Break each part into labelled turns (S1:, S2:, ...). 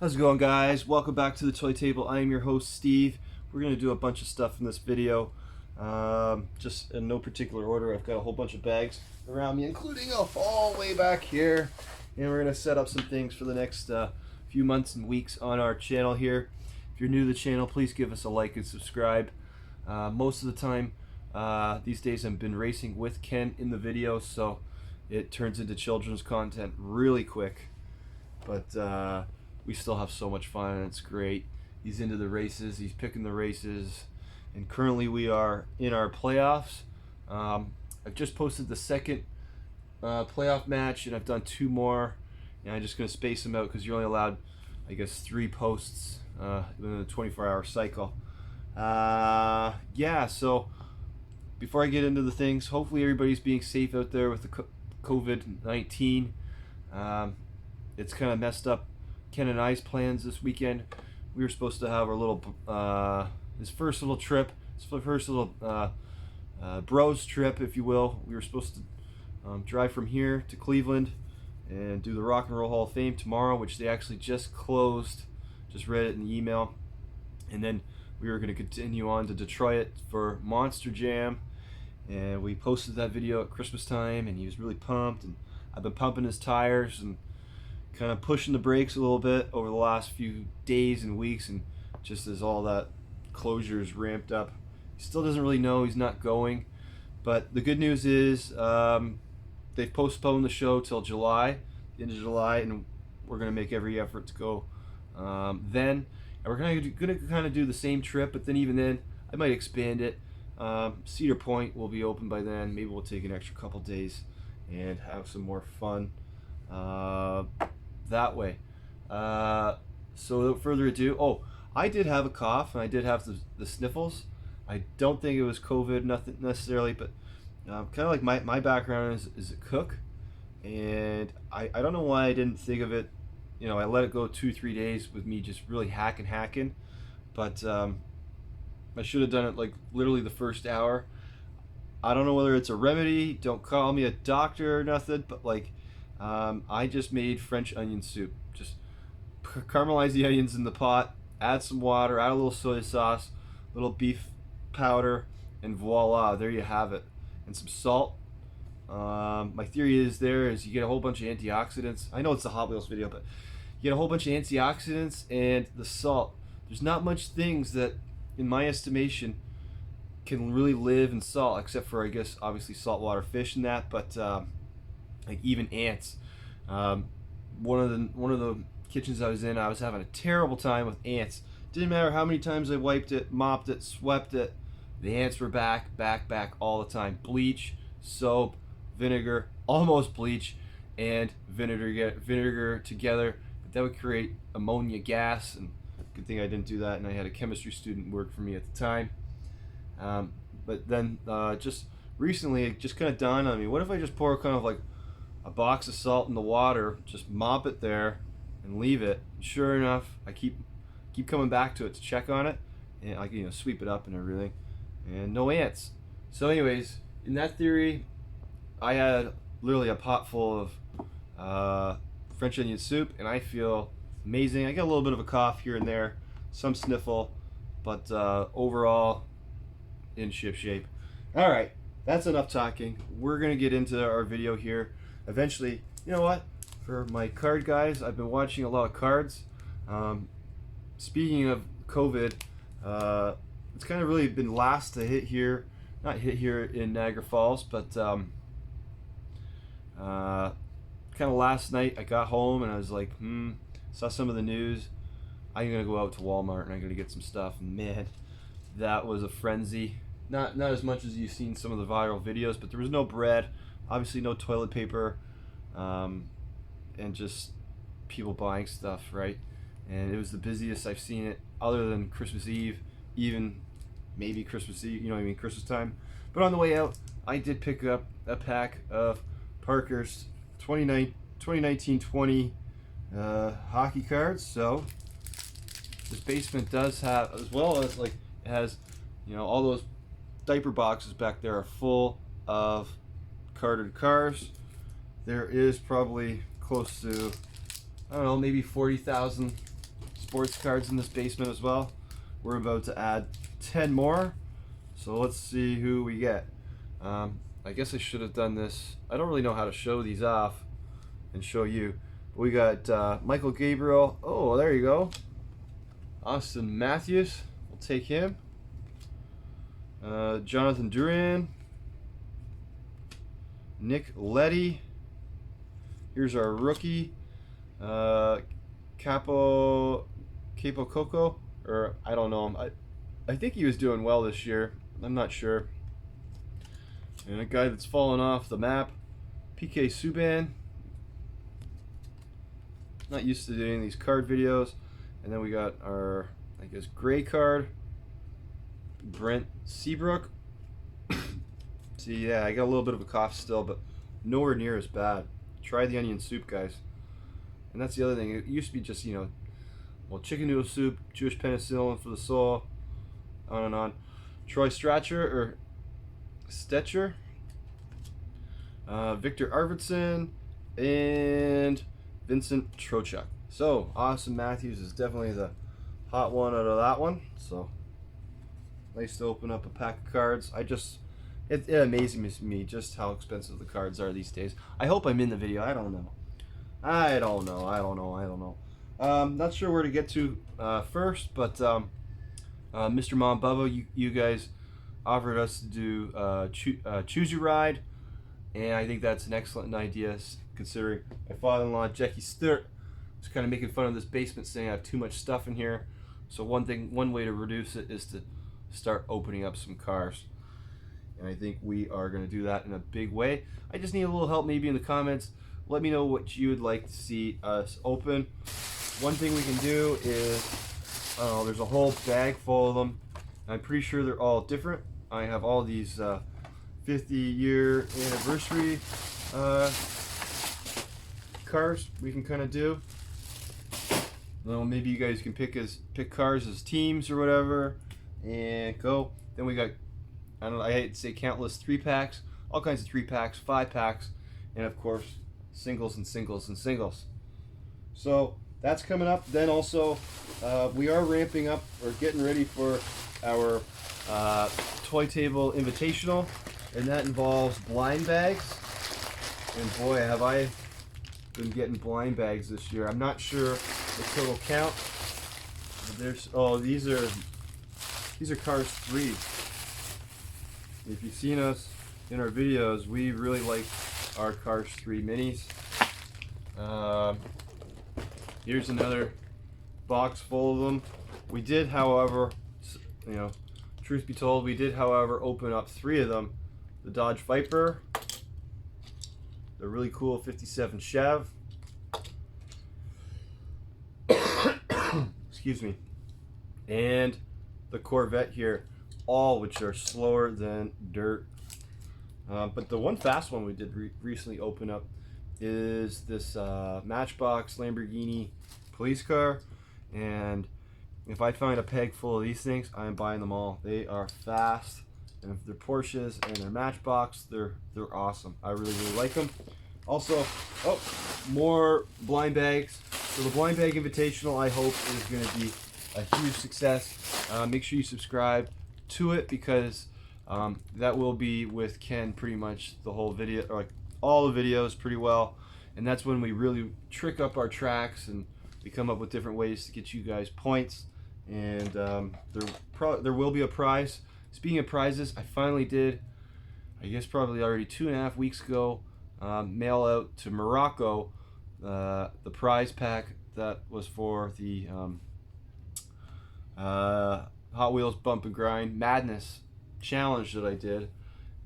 S1: How's it going, guys? Welcome back to the Toy Table. I am your host, Steve. We're going to do a bunch of stuff in this video, just in no particular order. I've got a whole bunch of bags around me, including a haul way back here, and we're going to set up some things for the next few months and weeks on our channel here. If you're new to the channel, please give us a like and subscribe. Most of the time these days I've been racing with Ken in the videos, so it turns into children's content really quick, but we still have so much fun and it's great. He's into the races, he's picking the races, and currently we are in our playoffs. I've just posted the second playoff match, and I've done two more, and I'm just going to space them out because you're only allowed, I guess, 3 posts within a 24-hour cycle. Yeah, so before I get into the things, hopefully everybody's being safe out there with the COVID-19. It's kind of messed up Ken and I's plans this weekend. We were supposed to have our little, his first little trip, his first little bros trip, if you will. We were supposed to drive from here to Cleveland and do the Rock and Roll Hall of Fame tomorrow, which they actually just closed. Just read it in the email. And then we were going to continue on to Detroit for Monster Jam. And we posted that video at Christmas time, and he was really pumped. And I've been pumping his tires and kind of pushing the brakes a little bit over the last few days and weeks, and just as all that closure is ramped up, he still doesn't really know he's not going. But the good news is they've postponed the show till July, the end of July, and we're going to make every effort to go then. And we're going to kind of do the same trip, but then even then I might expand it. Cedar Point will be open by then. Maybe we'll take an extra couple days and have some more fun that way. So without further ado, I did have a cough and I did have the sniffles. I don't think it was COVID, nothing necessarily, but kind of like my background is a cook, and I don't know why I didn't think of it. You know, I let it go 2-3 days with me just really hacking, but I should have done it like literally the first hour. I don't know whether it's a remedy, don't call me a doctor or nothing, but like I just made French onion soup. Just caramelize the onions in the pot, add some water, add a little soy sauce, little beef powder, and voila, there you have it. And some salt. My theory is you get a whole bunch of antioxidants. I know it's a Hot Wheels video, but you get a whole bunch of antioxidants and the salt. There's not much things that, in my estimation, can really live in salt, except for, I guess, obviously saltwater fish and that, but like even ants. One of the kitchens I was in, I was having a terrible time with ants. Didn't matter how many times I wiped it, mopped it, swept it, the ants were back all the time. Bleach, soap, vinegar, almost bleach and vinegar together, but that would create ammonia gas, and good thing I didn't do that, and I had a chemistry student work for me at the time. But then just recently it just kind of dawned on me, what if I just pour kind of like a box of salt in the water, just mop it there and leave it. Sure enough, I keep coming back to it to check on it, and I sweep it up and everything, and no ants. So anyways, in that theory, I had literally a pot full of French onion soup, and I feel amazing. I got a little bit of a cough here and there, some sniffle, but overall in ship shape. All right, that's enough talking. We're gonna get into our video here. Eventually, you know what? For my card guys, I've been watching a lot of cards. Speaking of COVID, it's kind of really been last to hit here, not hit here in Niagara Falls, but kind of last night I got home and I was like, saw some of the news. I'm gonna go out to Walmart and I'm gonna get some stuff. And man, that was a frenzy. Not as much as you've seen some of the viral videos, but there was no bread, obviously no toilet paper, and just people buying stuff, right? And it was the busiest I've seen it, other than Christmas Eve, even maybe Christmas Eve, Christmas time. But on the way out, I did pick up a pack of Parkhurst 2019-20 hockey cards. So this basement does have, as well as like it has, all those diaper boxes back there are full of carded cars. There is probably close to, I don't know, maybe 40,000 sports cards in this basement as well. We're about to add 10 more. So let's see who we get. I guess I should have done this. I don't really know how to show these off and show you. But we got Michael Gabriel. Oh, there you go. Austin Matthews. We'll take him. Jonathan Duran. Nick Leddy. Here's our rookie. Capo Coco. Or I don't know him. I think he was doing well this year. I'm not sure. And a guy that's fallen off the map, PK Subban. Not used to doing these card videos. And then we got our, I guess, gray card, Brent Seabrook. See, yeah, I got a little bit of a cough still, but nowhere near as bad. Try the onion soup, guys. And that's the other thing. It used to be just, you know, well, chicken noodle soup, Jewish penicillin for the soul, on and on. Troy Stratcher, or Stetcher, Victor Arvidsson, and Vincent Trocheck. So, Austin Matthews is definitely the hot one out of that one. So, nice to open up a pack of cards. It amazes me just how expensive the cards are these days. I hope I'm in the video. I don't know. Not sure where to get to first, but Mr. Mom Bubba, you guys offered us to do Choose Your Ride, and I think that's an excellent idea, considering my father-in-law, Jackie Stewart, was kind of making fun of this basement, saying I have too much stuff in here. So one way to reduce it is to start opening up some cars. And I think we are going to do that in a big way. I just need a little help maybe in the comments. Let me know what you would like to see us open. One thing we can do is, there's a whole bag full of them. I'm pretty sure they're all different. I have all these 50-year anniversary cars we can kind of do. Well, maybe you guys can pick cars as teams or whatever, and go. Then we got, I don't know, I hate to say countless 3-packs, all kinds of 3-packs, 5-packs, and of course singles and singles and singles. So that's coming up. Then also we are ramping up or getting ready for our Thetoytable Invitational, and that involves blind bags. And boy, have I been getting blind bags this year. I'm not sure the total count. But these are Cars 3. If you've seen us in our videos, we really like our Cars 3 minis. Here's another box full of them. We did, however, you know, truth be told, we did, however, open up 3 of them. The Dodge Viper, the really cool 57 Chev, excuse me, and the Corvette here, all which are slower than dirt. But the one fast one we did recently open up is this Matchbox Lamborghini police car, and if I find a peg full of these things, I'm buying them all. They are fast, and if they're Porsches and they're Matchbox, they're awesome. I really like them. Also, more blind bags. So the blind bag invitational, I hope, is going to be a huge success. Make sure you subscribe to it, because that will be with Ken pretty much the whole video, or like all the videos pretty well, and that's when we really trick up our tracks and we come up with different ways to get you guys points. And there will be a prize. Speaking of prizes, I finally did, I guess probably already 2.5 weeks ago, mail out to Morocco the prize pack that was for the Hot Wheels Bump and Grind Madness challenge that I did.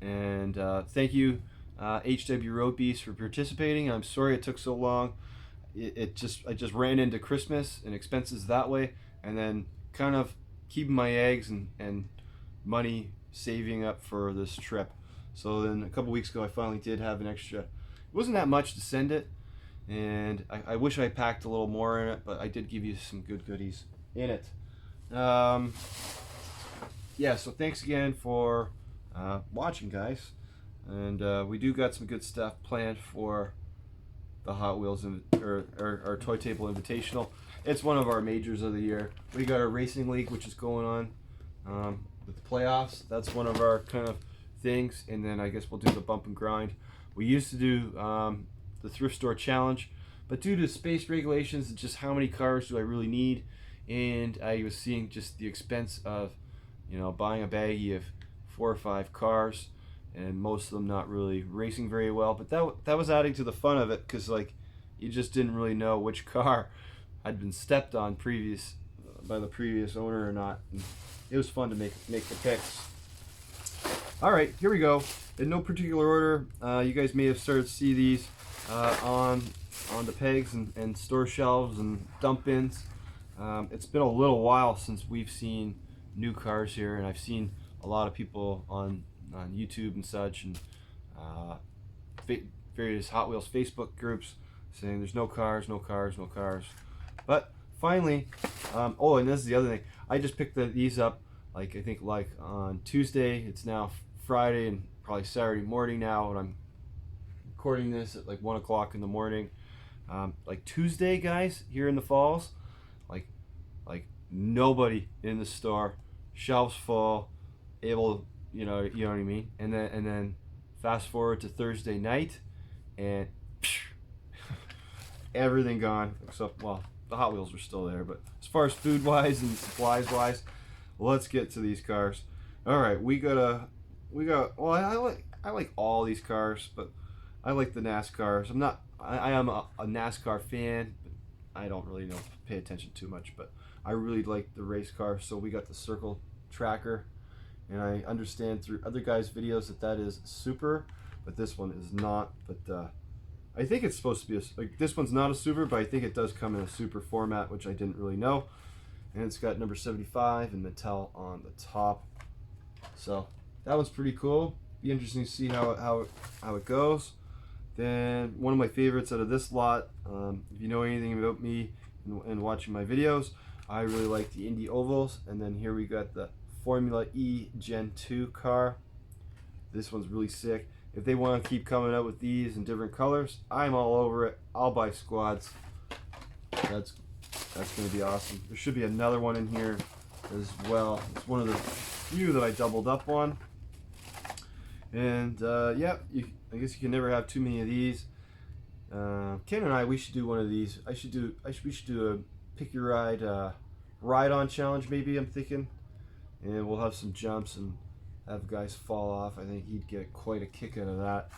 S1: And thank you, HW Road Beast, for participating. I'm sorry it took so long. I just ran into Christmas and expenses that way, and then kind of keeping my eggs and money saving up for this trip. So then a couple weeks ago I finally did have an extra. It wasn't that much to send it, and I wish I packed a little more in it, but I did give you some good goodies in it. Yeah, so thanks again for watching, guys, and we do got some good stuff planned for the Hot Wheels or Toytable Invitational. It's one of our majors of the year. We got our racing league, which is going on with the playoffs. That's one of our kind of things, and then I guess we'll do the bump and grind. We used to do the thrift store challenge, but due to space regulations and just how many cars do I really need, and I was seeing just the expense of, you know, buying a baggie of 4 or 5 cars, and most of them not really racing very well. But that was adding to the fun of it, because like you just didn't really know which car had been stepped on by the previous owner or not. And it was fun to make the picks. All right, here we go. In no particular order, you guys may have started to see these on the pegs and store shelves and dump bins. It's been a little while since we've seen new cars here, and I've seen a lot of people on YouTube and such, and various Hot Wheels Facebook groups saying there's no cars, no cars, no cars. But finally, oh, and this is the other thing. I just picked these up, like I think like on Tuesday. It's now Friday and probably Saturday morning now, and I'm recording this at like 1 o'clock in the morning. Like Tuesday, guys, here in the Falls, like nobody in the store, shelves full, able, you know what I mean. And then fast forward to Thursday night, and everything gone. Except, well, the Hot Wheels are still there, but as far as food wise and supplies wise, let's get to these cars. All right, we got. Well, I like all these cars, but I like the NASCARs. I am a NASCAR fan, but I don't really pay attention too much. But I really like the race cars, so we got the Circle Tracker, and I understand through other guys' videos that is super, but this one is not. But I think it's supposed to be like, this one's not a super, but I think it does come in a super format, which I didn't really know. And it's got number 75 and Mattel on the top, so that one's pretty cool. Be interesting to see how it goes. Then one of my favorites out of this lot, if you know anything about me and watching my videos, I really like the Indy Ovals. And then here we got the Formula E Gen 2 car. This one's really sick. If they want to keep coming out with these in different colors, I'm all over it. I'll buy squads. That's going to be awesome. There should be another one in here as well. It's one of the few that I doubled up on. And yeah, I guess you can never have too many of these. Ken and I, we should do one of these. We should do a pick your ride on challenge, maybe, I'm thinking. And we'll have some jumps and have guys fall off. I think he'd get quite a kick out of that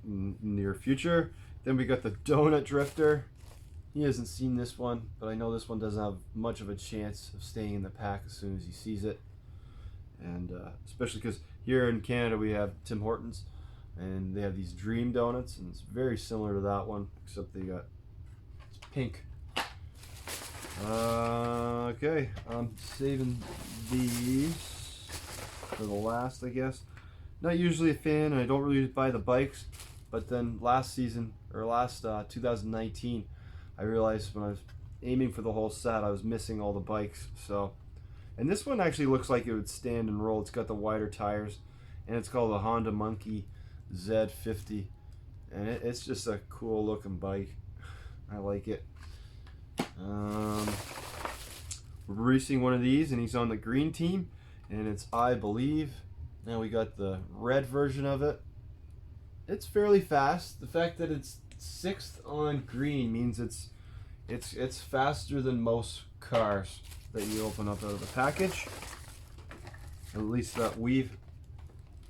S1: in near future. Then we got the Donut Drifter. He hasn't seen this one, but I know this one doesn't have much of a chance of staying in the pack as soon as he sees it. And especially because here in Canada we have Tim Hortons, and they have these Dream Donuts, and it's very similar to that one, except it's pink. Okay, I'm saving these for the last, I guess. Not usually a fan, and I don't really buy the bikes, but then last 2019, I realized when I was aiming for the whole set, I was missing all the bikes. So, and this one actually looks like it would stand and roll. It's got the wider tires, and it's called the Honda Monkey Z50, and it's just a cool looking bike. I like it. We're racing one of these, and he's on the green team, and it's I Believe. Now we got the red version of it. It's fairly fast. The fact that it's 6th on green means it's faster than most cars that you open up out of the package, at least that we've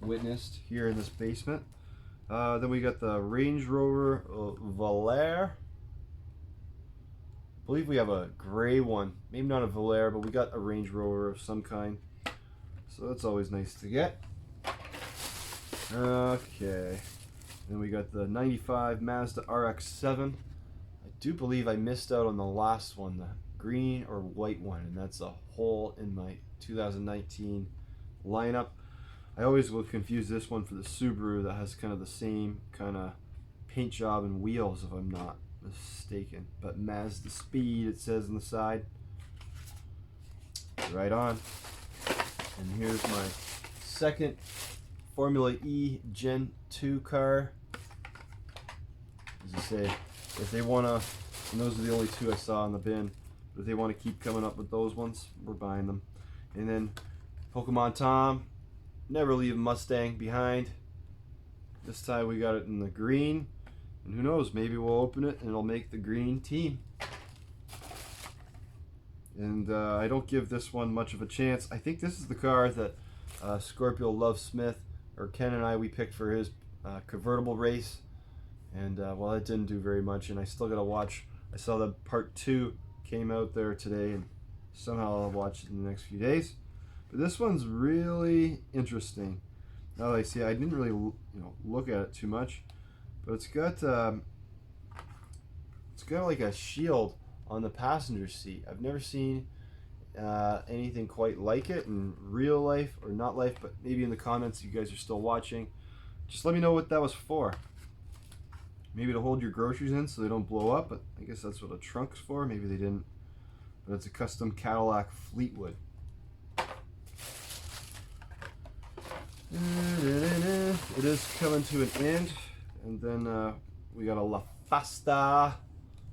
S1: witnessed here in this basement. Then we got the Range Rover Valère. I believe we have a gray one, maybe not a Valère, but we got a Range Rover of some kind, so that's always nice to get. Okay, then we got the 95 Mazda RX-7. I do believe I missed out on the last one, the green or white one, and that's a hole in my 2019 lineup. I always will confuse this one for the Subaru that has kind of the same kind of paint job and wheels, if I'm not mistaken. But Mazda Speed, it says on the side. Right on. And here's my second Formula E Gen 2 car. as I say, if they want to, and those are the only two I saw in the bin, but if they want to keep coming up with those ones, we're buying them. And then Pokemon Tom, never leave Mustang behind. This time we got it in the green, and who knows, maybe we'll open it and it'll make the green team. And I don't give this one much of a chance. I think this is the car that Scorpio Love Smith, or Ken and I, we picked for his convertible race. And well, it didn't do very much, and I still gotta watch. I saw that part 2 came out there today, and somehow I'll watch it in the next few days. But this one's really interesting. Now that I see, I didn't really look at it too much, but it's got like a shield on the passenger seat. I've never seen anything quite like it in real life, or not life, but maybe in the comments, you guys are still watching. Just let me know what that was for. Maybe to hold your groceries in so they don't blow up, but I guess that's what a trunk's for. Maybe they didn't. But it's a custom Cadillac Fleetwood. It is coming to an end. And then we got a La Fasta.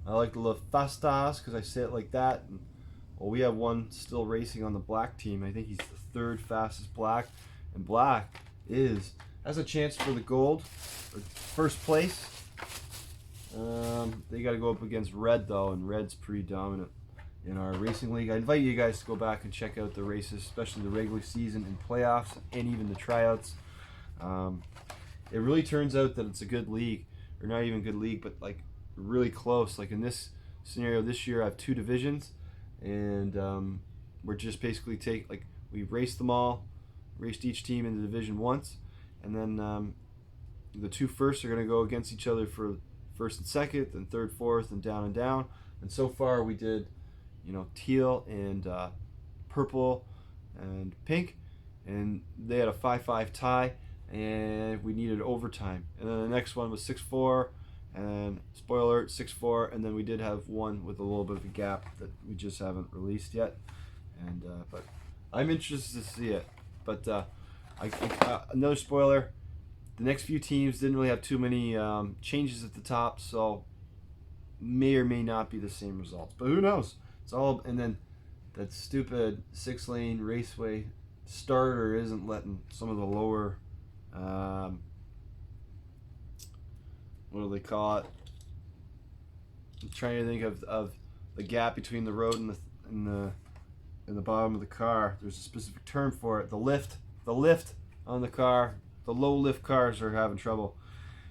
S1: I like the La Fastas because I say it like that. And, well, we have one still racing on the black team. I think he's the 3rd fastest black. And black has a chance for the gold, or first place. They got to go up against red though, and red's pretty dominant in our racing league. I invite you guys to go back and check out the races, especially the regular season and playoffs, and even the tryouts. It really turns out that it's a good league, or not even good league, but like really close. Like in this scenario this year, I have 2 divisions, and we're just basically we raced them all, raced each team in the division once, and then the 2 first are going to go against each other for first and second, then third, fourth, and down and down. And so far we did, teal and purple and pink, and they had a 5-5 tie, and we needed overtime. And then the next one was 6-4, and spoiler alert, 6-4, and then we did have one with a little bit of a gap that we just haven't released yet. And but I'm interested to see it. But another spoiler. The next few teams didn't really have too many changes at the top, so may or may not be the same results. But who knows? It's all, and then that stupid 6-lane raceway starter isn't letting some of the lower, what do they call it? I'm trying to think of the gap between the road and the bottom of the car. There's a specific term for it. The lift on the car. The low lift cars are having trouble.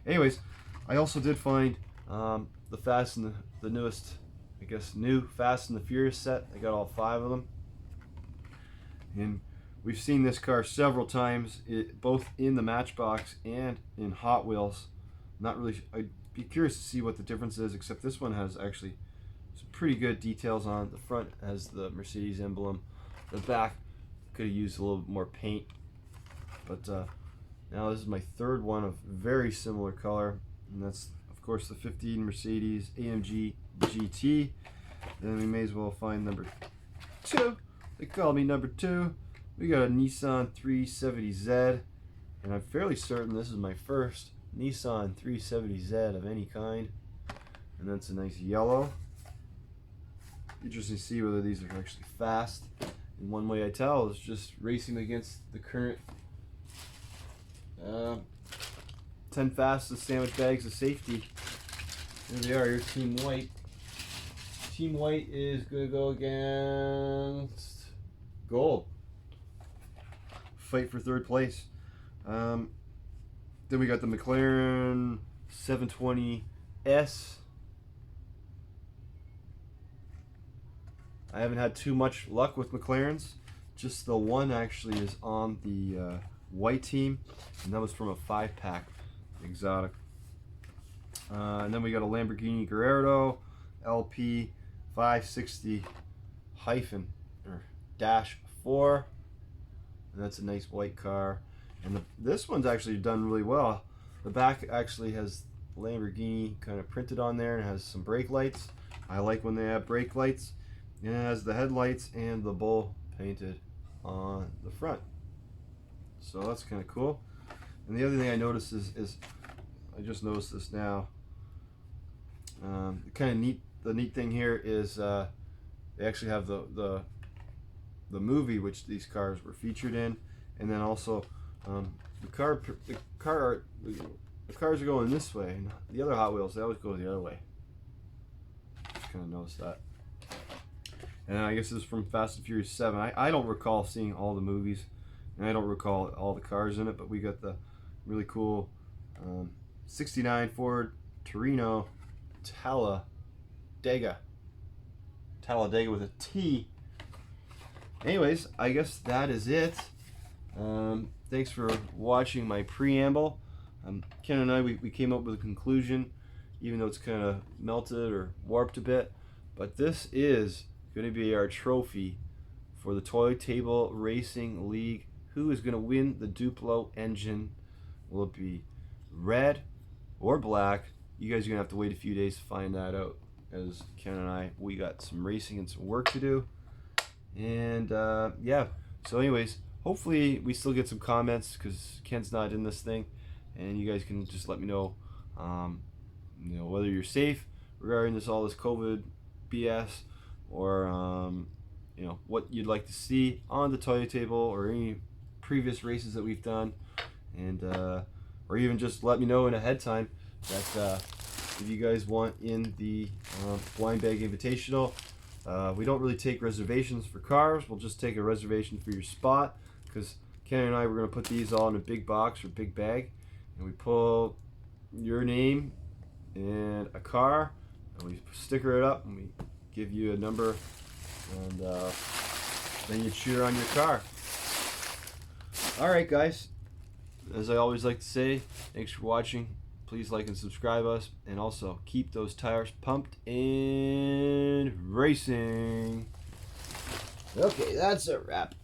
S1: Anyways, I also did find the Fast and the newest, I guess, new Fast and the Furious set. I got all 5 of them, and we've seen this car several times, both in the Matchbox and in Hot Wheels. Not really. I'd be curious to see what the difference is. Except this one has actually some pretty good details on it. The front has the Mercedes emblem. The back could have used a little bit more paint, but. Now this is my 3rd one of very similar color, and that's of course the 15 Mercedes AMG GT. Then we may as well find number 2. They call me number 2. We got a Nissan 370Z, and I'm fairly certain this is my first Nissan 370Z of any kind. And that's a nice yellow. Interesting to see whether these are actually fast. And one way I tell is just racing against the current 10 fastest sandwich bags of safety. Here they are. Here's Team White. Team White is going to go against Gold. Fight for 3rd place. Then we got the McLaren 720S. I haven't had too much luck with McLarens. Just the one actually is on the white team, and that was from a 5-pack exotic. And then we got a Lamborghini Gallardo LP 560 hyphen or -4, and that's a nice white car. And this one's actually done really well. The back actually has Lamborghini kind of printed on there, and has some brake lights. I like when they have brake lights. And it has the headlights and the bull painted on the front. So that's kind of cool. And the other thing I noticed is I just noticed this now. Kind of neat. The neat thing here is they actually have the movie which these cars were featured in, and then also the cars are going this way, and the other Hot Wheels, they always go the other way. Just kind of noticed that. And I guess this is from Fast and Furious 7. I don't recall seeing all the movies, and I don't recall all the cars in it, but we got the really cool 69 Ford Torino Talladega with a T. Anyways, I guess that is it. Thanks for watching my preamble. Ken and I, we came up with a conclusion, even though it's kind of melted or warped a bit. But this is going to be our trophy for the Thetoytable Racing League. Who is going to win the Duplo engine? Will it be red or black? You guys are going to have to wait a few days to find that out, as Ken and I, we got some racing and some work to do. And yeah, so anyways, hopefully we still get some comments, because Ken's not in this thing, and you guys can just let me know, whether you're safe regarding all this COVID BS, or what you'd like to see on the Thetoytable or any previous races that we've done, and or even just let me know in ahead time that if you guys want in the blind bag invitational. We don't really take reservations for cars. We'll just take a reservation for your spot, because Ken and I, we're going to put these all in a big box or big bag, and we pull your name and a car, and we sticker it up, and we give you a number, and then you cheer on your car. Alright guys, as I always like to say, thanks for watching. Please like and subscribe us, and also keep those tires pumped and racing. Okay, that's a wrap.